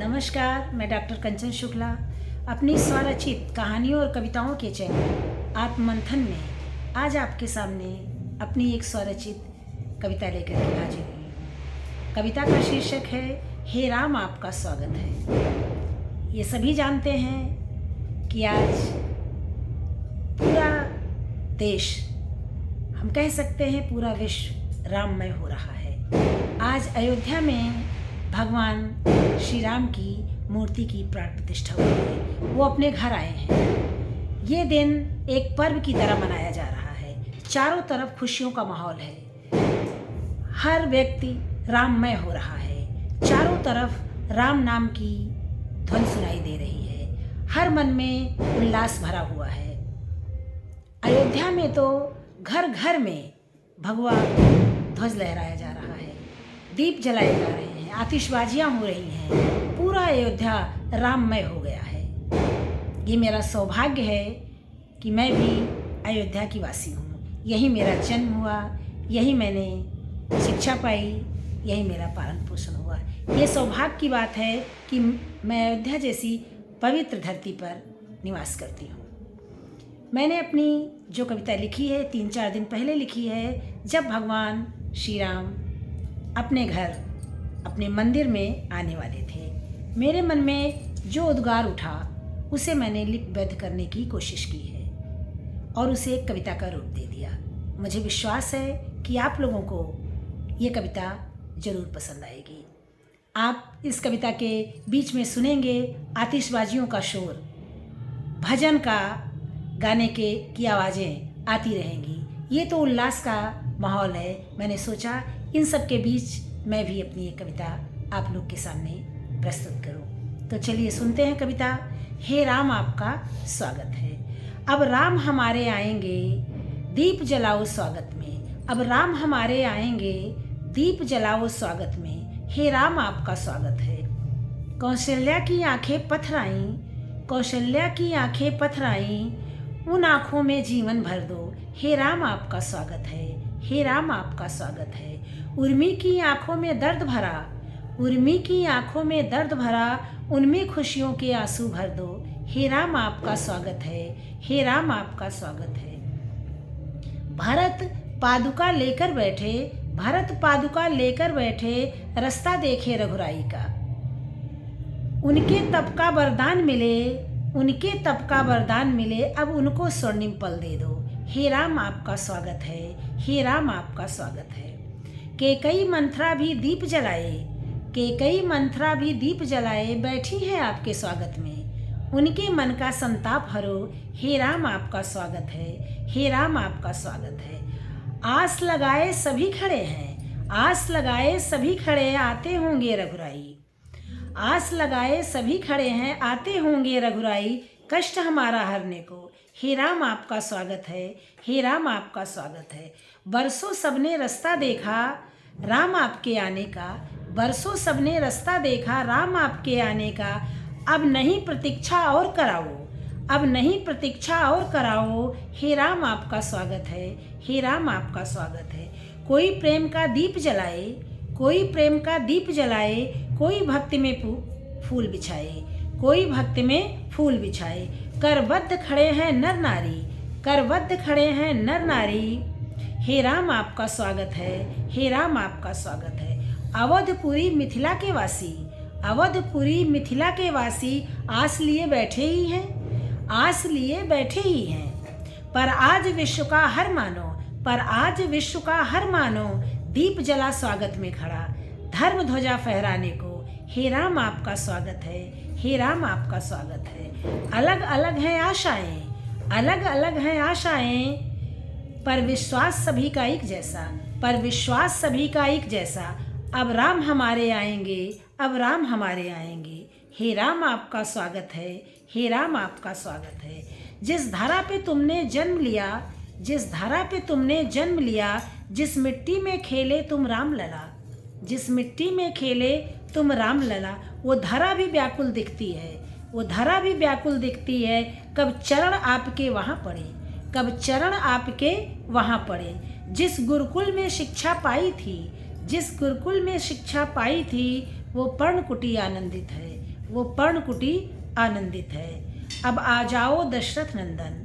नमस्कार, मैं डॉक्टर कंचन शुक्ला अपनी स्वरचित कहानियों और कविताओं के चैनल आत्ममंथन में आज आपके सामने अपनी एक स्वरचित कविता लेकर के हाजिर हुई हूँ। कविता का शीर्षक है हे राम आपका स्वागत है। ये सभी जानते हैं कि आज पूरा देश, हम कह सकते हैं पूरा विश्व राममय हो रहा है। आज अयोध्या में भगवान श्री राम की मूर्ति की प्राण प्रतिष्ठा हुई है। वो अपने घर आए हैं। ये दिन एक पर्व की तरह मनाया जा रहा है। चारों तरफ खुशियों का माहौल है। हर व्यक्ति राममय हो रहा है। चारों तरफ राम नाम की ध्वनि सुनाई दे रही है। हर मन में उल्लास भरा हुआ है। अयोध्या में तो घर घर में भगवा ध्वज लहराया जा रहा है, दीप जलाए जा रहे हैं, आतिशबाजियां हो रही हैं। पूरा अयोध्या राममय हो गया है। ये मेरा सौभाग्य है कि मैं भी अयोध्या की वासी हूँ। यही मेरा जन्म हुआ, यही मैंने शिक्षा पाई, यही मेरा पालन पोषण हुआ। ये सौभाग्य की बात है कि मैं अयोध्या जैसी पवित्र धरती पर निवास करती हूँ। मैंने अपनी जो कविता लिखी है 3-4 दिन पहले लिखी है, जब भगवान श्री राम अपने घर, अपने मंदिर में आने वाले थे। मेरे मन में जो उद्गार उठा उसे मैंने लिपिबद्ध करने की कोशिश की है और उसे एक कविता का रूप दे दिया। मुझे विश्वास है कि आप लोगों को ये कविता ज़रूर पसंद आएगी। आप इस कविता के बीच में सुनेंगे आतिशबाजियों का शोर, भजन का गाने की आवाज़ें आती रहेंगी। ये तो उल्लास का माहौल है। मैंने सोचा इन सब के बीच मैं भी अपनी एक कविता आप लोग के सामने प्रस्तुत करूं। तो चलिए सुनते हैं कविता। हे राम आपका स्वागत है। अब राम हमारे आएंगे, दीप जलाओ स्वागत में। अब राम हमारे आएंगे, दीप जलाओ स्वागत में। हे राम आपका स्वागत है। कौशल्या की आंखें पथराई, कौशल्या की आंखें पथराई, उन आँखों में जीवन भर दो। हे राम आपका स्वागत है। हे राम आपका स्वागत है। उर्मी की आंखों में दर्द भरा, उर्मी की आंखों में दर्द भरा, उनमें खुशियों के आंसू भर दो। हे राम आपका स्वागत है। हे राम आपका स्वागत है। भरत पादुका लेकर बैठे, भरत पादुका लेकर बैठे, रास्ता देखे रघुराई का। उनके तप का वरदान मिले, उनके तप का वरदान मिले, अब उनको स्वर्णिम पल दे दो। हे राम आपका स्वागत है। हे राम आपका स्वागत है। कैकेयी मंथरा भी दीप जलाए, कैकेयी मंथरा भी दीप जलाए, बैठी है आपके स्वागत में। उनके मन का संताप हरो। हे राम आपका स्वागत है। हे राम आपका स्वागत है। आस लगाए सभी खड़े हैं, आस लगाए सभी खड़े, आते होंगे रघुराई। आस लगाए सभी खड़े हैं, आते होंगे रघुराई, कष्ट हमारा हरने को। हे राम आपका स्वागत है। हे राम आपका स्वागत है। बरसों सबने रास्ता देखा राम आपके आने का, बरसों सबने रास्ता देखा राम आपके आने का। अब नहीं प्रतीक्षा और कराओ, अब नहीं प्रतीक्षा और कराओ। हे राम आपका स्वागत है। हे राम आपका स्वागत है। कोई प्रेम का दीप जलाए, कोई प्रेम का दीप जलाए, कोई भक्ति में फूल बिछाए, कोई भक्ति में फूल बिछाए। करबद्ध खड़े हैं नर नारी, करबद्ध खड़े हैं नर नारी। हे राम आपका स्वागत है। हे राम आपका स्वागत है। अवधपुरी मिथिला के वासी, अवधपुरी मिथिला के वासी, आस लिए बैठे ही हैं, आस लिए बैठे ही हैं। पर आज विश्व का हर मानो, पर आज विश्व का हर मानो, दीप जला स्वागत में खड़ा, धर्म ध्वजा फहराने को। हे राम आपका स्वागत है। हे राम आपका स्वागत है। अलग अलग हैं आशाएं, अलग अलग हैं आशाएं, पर विश्वास सभी का एक जैसा, पर विश्वास सभी का एक जैसा। अब राम हमारे आएंगे, अब राम हमारे आएंगे। हे राम आपका स्वागत है। हे राम आपका स्वागत है। जिस धारा पे तुमने जन्म लिया, जिस धारा पे तुमने जन्म लिया, जिस मिट्टी में खेले तुम राम लला, जिस मिट्टी में खेले तुम राम लला, वो धरा भी व्याकुल दिखती है, वो धरा भी व्याकुल दिखती है। कब चरण आपके वहाँ पड़े, कब चरण आपके वहाँ पड़े। जिस गुरुकुल में शिक्षा पाई थी, जिस गुरुकुल में शिक्षा पाई थी, वो पर्णकुटी आनंदित है, वो पर्णकुटी आनंदित है। अब आ जाओ दशरथ नंदन,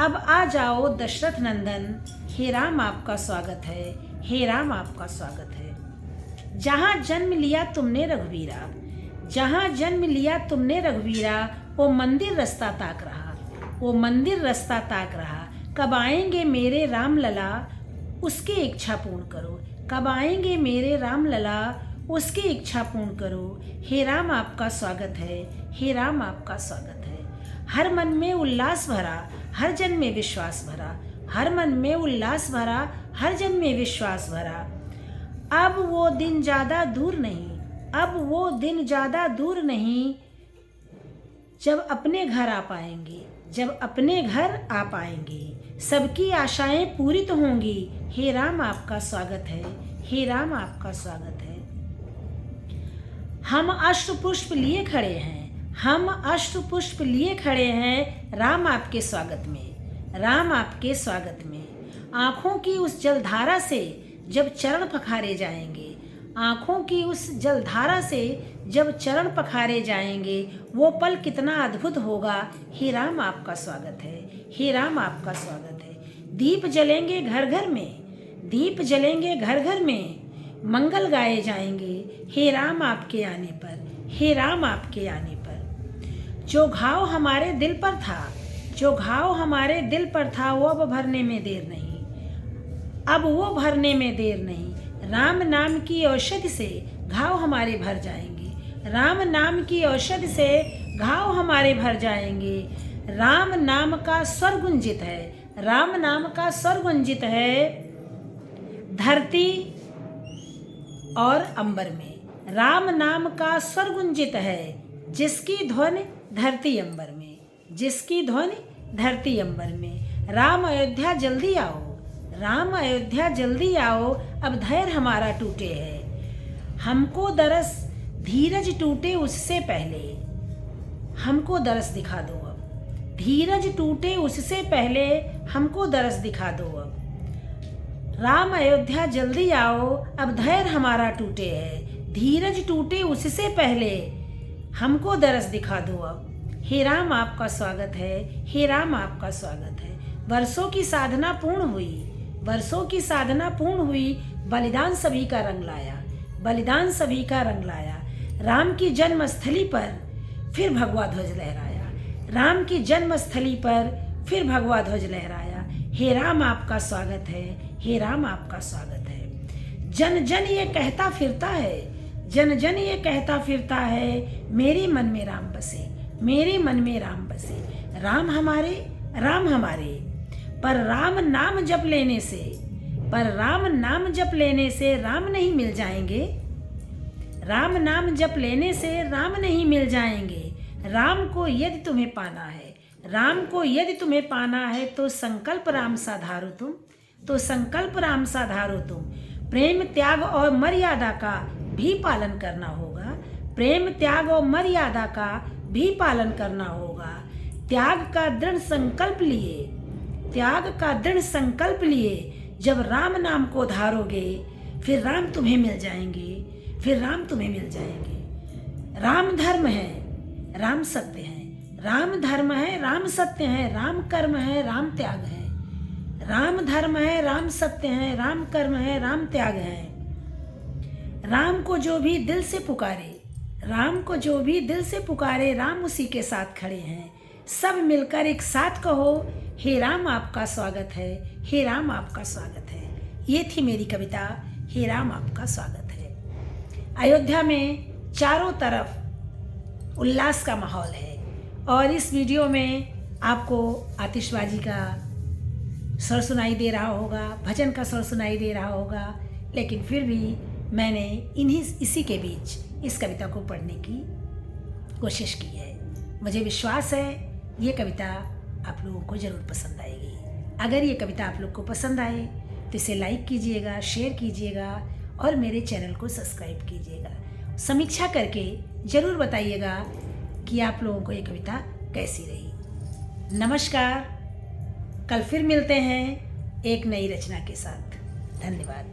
अब आ जाओ दशरथ नंदन, हे राम आपका स्वागत है, हे राम आपका स्वागत है। जहाँ जन्म लिया तुमने रघुवीरा, जहाँ जन्म लिया तुमने रघुवीरा, वो मंदिर रास्ता ताक रहा, वो मंदिर रास्ता ताक रहा। कब आएंगे मेरे राम लला, उसकी इच्छा पूर्ण करो। कब आएंगे मेरे राम लला, उसकी इच्छा पूर्ण करो। हे राम आपका स्वागत है, हे राम आपका स्वागत है। हर मन में उल्लास भरा, हर जन में विश्वास भरा, हर मन में उल्लास भरा, हर जन में विश्वास भरा। अब वो दिन ज़्यादा दूर नहीं, अब वो दिन ज़्यादा दूर नहीं, जब अपने घर आ पाएंगे, जब अपने घर आ पाएंगे। सबकी आशाएं पूरी तो होंगी, हे राम आपका स्वागत है, हे राम आपका स्वागत है। हम अष्ट पुष्प लिए खड़े हैं, हम अष्ट पुष्प लिए खड़े हैं, राम आपके स्वागत में, राम आपके स्वागत में। आँखों की उस जलधारा से जब चरण पखारे जाएंगे, आँखों की उस जलधारा से जब चरण पखारे जाएंगे, वो पल कितना अद्भुत होगा। हे राम आपका स्वागत है, हे राम आपका स्वागत है। दीप जलेंगे घर घर में, दीप जलेंगे घर घर में, मंगल गाए जाएंगे, हे राम आपके आने पर, हे राम आपके आने पर। जो घाव हमारे दिल पर था, जो घाव हमारे दिल पर था, वो अब भरने में देर नहीं, अब वो भरने में देर नहीं। राम नाम की औषधि से घाव हमारे भर जाएंगे, राम नाम की औषधि से घाव हमारे भर जाएंगे। राम नाम का स्वर गुंजित है, राम नाम का स्वर गुंजित है धरती और अंबर में। राम नाम का स्वर गुंजित है, जिसकी ध्वनि धरती अंबर में, जिसकी ध्वनि धरती अंबर में। राम अयोध्या जल्दी आओ, राम अयोध्या जल्दी आओ, अब धैर्य हमारा टूटे है। हमको दरस धीरज टूटे उससे पहले, हमको दरस दिखा दो अब, धीरज टूटे उससे पहले, हमको दरस दिखा दो अब। राम अयोध्या जल्दी आओ, अब धैर्य हमारा टूटे है, धीरज टूटे उससे पहले, हमको दरस दिखा दो अब। हे राम आपका स्वागत है, हे राम आपका स्वागत है। वर्षों की साधना पूर्ण हुई, वर्षों की साधना पूर्ण हुई, बलिदान सभी का रंग लाया, बलिदान सभी का रंग लाया। राम की जन्मस्थली पर फिर भगवा ध्वज लहराया, राम की जन्मस्थली पर फिर भगवा ध्वज लहराया। हे राम आपका स्वागत है, हे राम आपका स्वागत है। जन जन ये कहता फिरता है, जन जन ये कहता फिरता है, मेरे मन में राम बसे, मेरे मन में राम बसे। राम हमारे, राम हमारे, पर राम नाम जप लेने से, पर राम नाम जप लेने से राम नहीं मिल जाएंगे, राम नाम जप लेने से राम नहीं मिल जाएंगे। राम को यदि तुम्हें पाना है, राम को यदि तुम्हें पाना है, तो संकल्प राम साधारो तुम, तो संकल्प राम साधारो तुम। प्रेम त्याग और मर्यादा का भी पालन करना होगा, प्रेम त्याग और मर्यादा का भी पालन करना होगा। त्याग का दृढ़ संकल्प लिए, त्याग का दृढ़ संकल्प लिए जब राम नाम को धारोगे, फिर राम तुम्हें मिल जाएंगे, फिर राम तुम्हें मिल जाएंगे। राम धर्म है, राम सत्य है, राम धर्म है, राम सत्य है, राम कर्म है, राम त्याग है। राम धर्म है, राम सत्य है, राम कर्म है, राम त्याग है। राम को जो भी दिल से पुकारे, राम को जो भी दिल से पुकारे, राम उसी के साथ खड़े हैं। सब मिलकर एक साथ कहो, हे राम आपका स्वागत है, हे राम आपका स्वागत है। ये थी मेरी कविता, हे राम आपका स्वागत है। अयोध्या में चारों तरफ उल्लास का माहौल है और इस वीडियो में आपको आतिशबाजी का स्वर सुनाई दे रहा होगा, भजन का स्वर सुनाई दे रहा होगा, लेकिन फिर भी मैंने इसी के बीच इस कविता को पढ़ने की कोशिश की है। मुझे विश्वास है ये कविता आप लोगों को ज़रूर पसंद आएगी। अगर ये कविता आप लोग को पसंद आए तो इसे लाइक कीजिएगा, शेयर कीजिएगा और मेरे चैनल को सब्सक्राइब कीजिएगा। समीक्षा करके ज़रूर बताइएगा कि आप लोगों को ये कविता कैसी रही। नमस्कार, कल फिर मिलते हैं एक नई रचना के साथ। धन्यवाद।